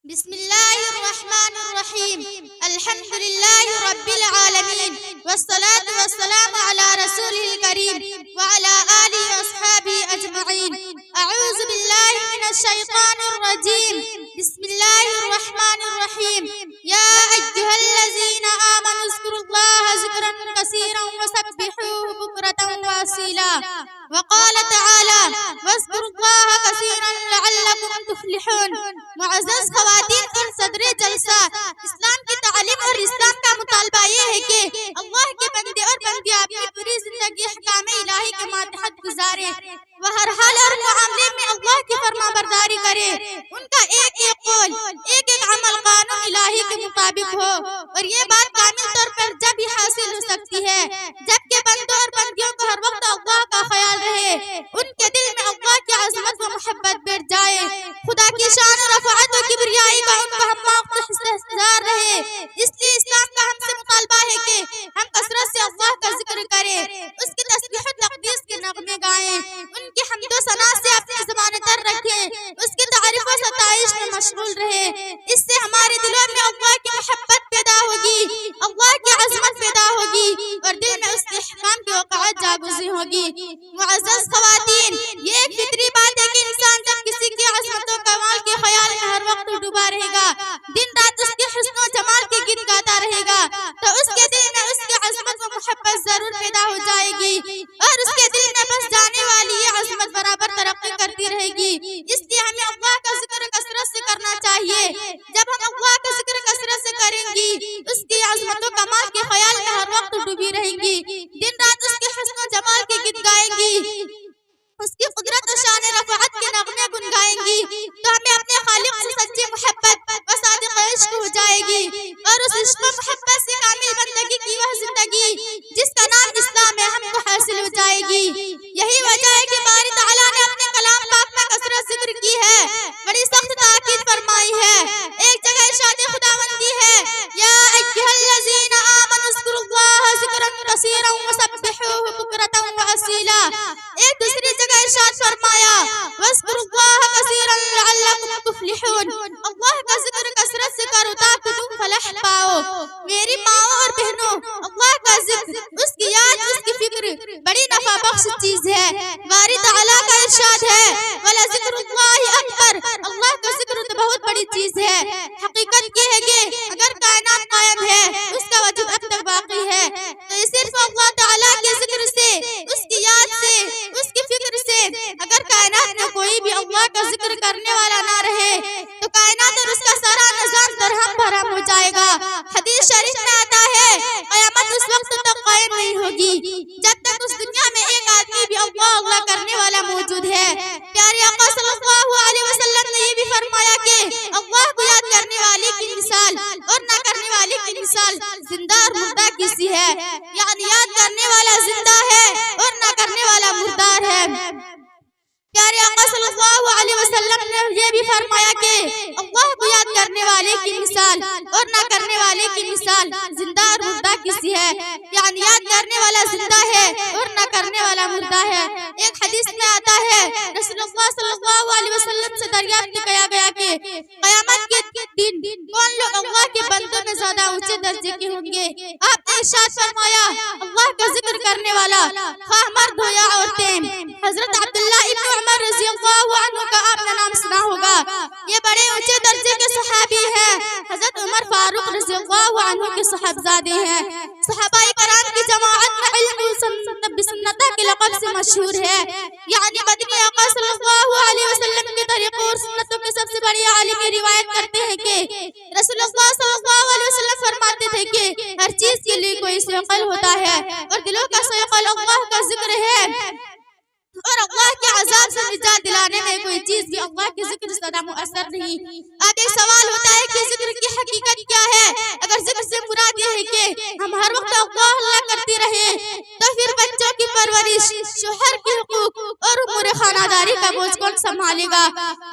بسم الله الرحمن الرحيم. الحمد لله رب العالمين، والصلاة والسلام على رسوله الكريم وعلى آله وأصحابه أجمعين. أعوذ بالله من الشيطان الرجيم. بسم الله الرحمن الرحيم. يا أيها الذين آمنوا اذكروا الله ذكرا كثيرا وسبحوه بكرة وأصيلا. وقال تعالى: واذكروا الله كثيرا لعلكم تفلحون. معزز خواتین اور صدر جلسہ، اسلام کی تعلیم اور اسلام کا مطالبہ یہ ہے کہ اللہ کے بندے اور بندیاں اپنی پوری زندگی احکام الہی کے ماتحت گزارے، وہ ہر حال اور معاملے میں اللہ کی فرما برداری کرے، ان کا ایک ایک قول، ایک ایک عمل قانون الہی کے مطابق ہو. اور یہ بات کامل طور پر جب ہی حاصل ہو سکتی ہے جبکہ بندوں اور بندیوں کو ہر وقت اللہ کا خیال رہے، ان کے دل میں اللہ کی عظمت و محبت بیٹھ جائے، خدا کی شان و رفعت و کبریائی کا ان کو ہم استحضار رہے. اس لیے اسلام کا ہم سے مطالبہ ہے کہ ہم کثرت سے اللہ کا ذکر کریں، اس کی تسبیح و تقدیس کے نغمے گائیں، ان کی حمد و ثنا سے اپنی زبان تر رکھیں، اس کی تعریف و ستائش میں مشغول رہے. اس سے ہمارے دلوں میں اللہ کی محبت پیدا ہوگی، اللہ کی عظمت پیدا ہوگی اور دل میں اس کے احکام کی وقعت جاگزی ہوگی. معزز خواتین، یہ ایک فطری بات ہے کہ انسان جب کسی کی عظمت و کمال کے خیال میں ہر وقت ڈوبا رہے گا، دن رات اس کے حسن و جمال کے گیت گاتا رہے گا، تو اس کے دل میں اس کی عظمت و محبت ضرور پیدا ہو جائے گی اور اس کے دل میں بس جانے والی یہ عظمت برابر ترقی کرتی رہے گی. اس لیے ہمیں اللہ کا ذکر کثرت سے کرنا چاہیے. جب ہم اللہ کا ذکر کثرت سے کریں گی، اس کی عظمت و کمال کے خیال میں ہر وقت ڈوبی رہیں گی، دن رات اس کے حسن و جمال کے گیت گائیں گی، اس کی قدرت و شان رفعت کے نغمے گنگائیں گی، تو ہمیں اپنے خالق سے سچی محبت و صادق عشق ہو جائے گی اور اس عشق و محبت سے کامل بندگی کی وہ زندگی جس کا نام اسلام ہے ہم کو حاصل ہو جائے گی. یہی وجہ ہے کہ باری تعالیٰ نے اپنے کلام پاک میں کثرت ذکر کی ہے، بڑی سخت تاکید فرمائی ہے. ایک جگہ ارشاد خداوندی ہے: یا ایھا الذین آمنوا اذکروا اللہ ذکرا کثیرا وسبحوہ بکرۃ واصیلا. ایک دوسری جگہ ارشاد فرمایا: واذکروا اللہ کثیرا لعلکم تفلحون. اللہ کا ذکر کثرت سے کرو تاکہ تم فلاح پاؤ. میری ماؤں اور بہنوں، اللہ کا ذکر، اس کی یاد، اس کی فکر بڑی نفع بخش چیز ہے. باری تعالیٰ کا ارشاد ہے: وَلَذِکْرُ اللَّهِ أَکبر. اللہ کا ذکر تو بہت بڑی چیز ہے. حقیقت یہ ہے کہ اگر کائنات قائم ہے، اس کا وجود اب تک باقی ہے، تو یہ صرف اللہ تعالیٰ کے ذکر سے، اس کی یاد سے، اس کی فکر سے. اگر کائنات میں کوئی بھی اللہ کا ذکر کرنے والا نہ رہے تو کائنات اور اس کا سارا نظام درہم بھرم ہو جائے گا. حدیث شریف میں آتا ہے: قیامت اس وقت تک قائم نہیں ہوگی جب تک اس دنیا میں ایک آدمی بھی اللہ اللہ کرنے والا موجود ہے. پیارے آقا صلی اللہ علیہ وسلم نے یہ بھی فرمایا کہ اللہ کو یاد کرنے والے کی مثال اور نہ کرنے والے کی مثال زندہ اور مردہ کسی ہے. یعنی یاد کرنے والا زندہ ہے اور نہ کرنے والا مردار ہے. پیارے آقا صلی اللہ علیہ وسلم نے یہ بھی فرمایا کہ اللہ کو یاد کرنے والے کی مثال اور نہ کرنے والے کی مثال زندہ اور مردہ کسی ہے. یعنی یاد کرنے والا زندہ ہے اور نہ کرنے والا مردہ ہے. ایک حدیث میں آتا ہے، رسول اللہ صلی اللہ علیہ وسلم سے دریافت کیا گیا کہ قیامت کے دن کون لوگ اللہ کے بندوں میں زیادہ اونچے درجے کے ہوں گے؟ آپ نے ارشاد فرمایا: اللہ کا ذکر کرنے والا، خواہ مرد ہو یا عورتیں. حضرت عبداللہ ابن عمر رضی اللہ عنہ کا آپ نے نام سنا ہوگا. یہ بڑے اونچے درجے کے صحابی ہیں. حضرت عمر فاروق رضی اللہ عنہ کے صاحبزادے ہیں. صحابہ کرام کی جماعت میں علم بسنتہ کے لقب سے مشہور ہے. یعنی مدنی آقا صلی اللہ علیہ وسلم کے طریقوں اور سنتوں کے سب سے بڑی عالم روایت کرتے ہیں کہ رسول اللہ صلی اللہ علیہ وسلم فرماتے تھے کہ ہر چیز کے لیے کوئی سیقل ہوتا ہے اور دلوں کا سیقل اللہ کا ذکر ہے، اور اللہ کے عذاب سے نجات دلانے میں کوئی چیز بھی اللہ کے ذکر سے زیادہ مؤثر نہیں. اب ایک سوال ہوتا ہے کہ ذکر کی حقیقت کیا ہے؟ اگر ذکر سے مراد یہ ہے کہ ہم ہر وقت اللہ اللہ کرتے رہیں تو پھر بچوں کی پرورش، شوہر کے حقوق اور امور خانہ داری کا بوجھ کون سنبھالے گا؟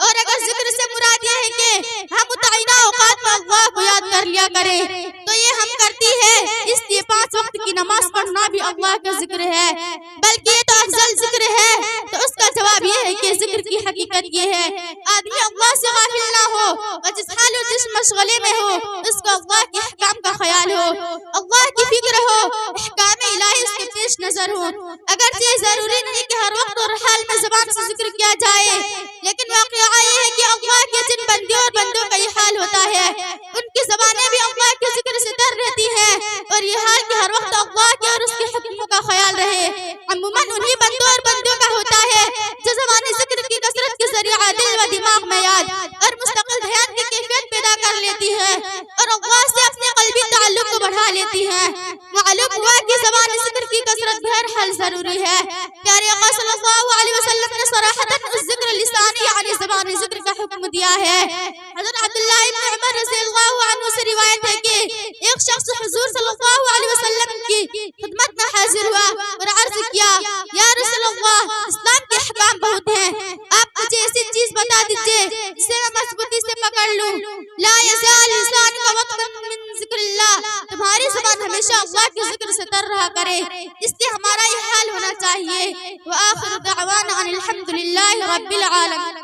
اور اگر ذکر سے مراد یہ ہے کہ ہم متعینہ اوقات میں اللہ کو یاد کر لیا کریں تو یہ ہم کرتی ہے. اس لیے 5 وقت کی نماز پڑھنا بھی اللہ کا ذکر ہے، بلکہ یہ تو افضل ذکر ہے. تو اس کا جواب یہ ہے کہ ذکر کی حقیقت یہ ہے: آدمی اللہ سے غافل نہ ہو اور جس حال و مشغلے میں ہو اس کو اللہ کے احکام کا خیال ہو، اللہ کی فکر ہو، احکام الہی اس کے پیش نظر ہو۔ اگرچہ یہ ضروری نہیں کہ ہر وقت اور حال میں زبان سے ذکر کیا جائے، لیکن واقعہ یہ ہے کہ اللہ کے جن بندیوں اور بندوں کا یہ حال ہوتا ہے ان کی زبانیں بھی اللہ کے ذکر سے تر رہتی ہیں، اور یہ حال کہ ہر وقت اللہ کے اور اس کے حکموں کا خیال رہے عموماً انہی بندوں اور بندوں کا ہوتا ہے جو زبانی ذکر کی کثرت کے ذریعہ دل و دماغ میں یاد اور مستقل دھیان کی کیفیت پیدا کر لیتی ہے اور اللہ سے اپنے قلبی تعلق کو بڑھا لیتی ہے۔ معلوم ہوا کہ زبانی ذکر کی کثرت بہرحال ضروری ہے۔ پیارے آقا صلی اللہ علیہ وسلم نے صراحتاً اس ذکر لسانی یعنی زبانی ذکر کا حکم دیا ہے۔ حضرت عبداللہ ابن عمر رضی اللہ عنہ سے روایت ہے کہ ایک شخص حضور صلی اللہ علیہ وسلم کی خدمت میں حاضر ہوا اور عرض کیا، یا رسول اللہ، اسلام کے احکام بہت ہیں، آپ مجھے ایسی چیز بتا دیجئے جسے میں مضبوطی سے پکڑ لوں۔ لا یزال لسانک رطبا من ذکر اللہ، تمہاری زبان ہمیشہ اللہ کے ذکر سے تر رہا کرے، اس لیے ہمارا یہ حال ہونا چاہیے۔ وآخر دعوانا ان الحمد للہ رب العالمین۔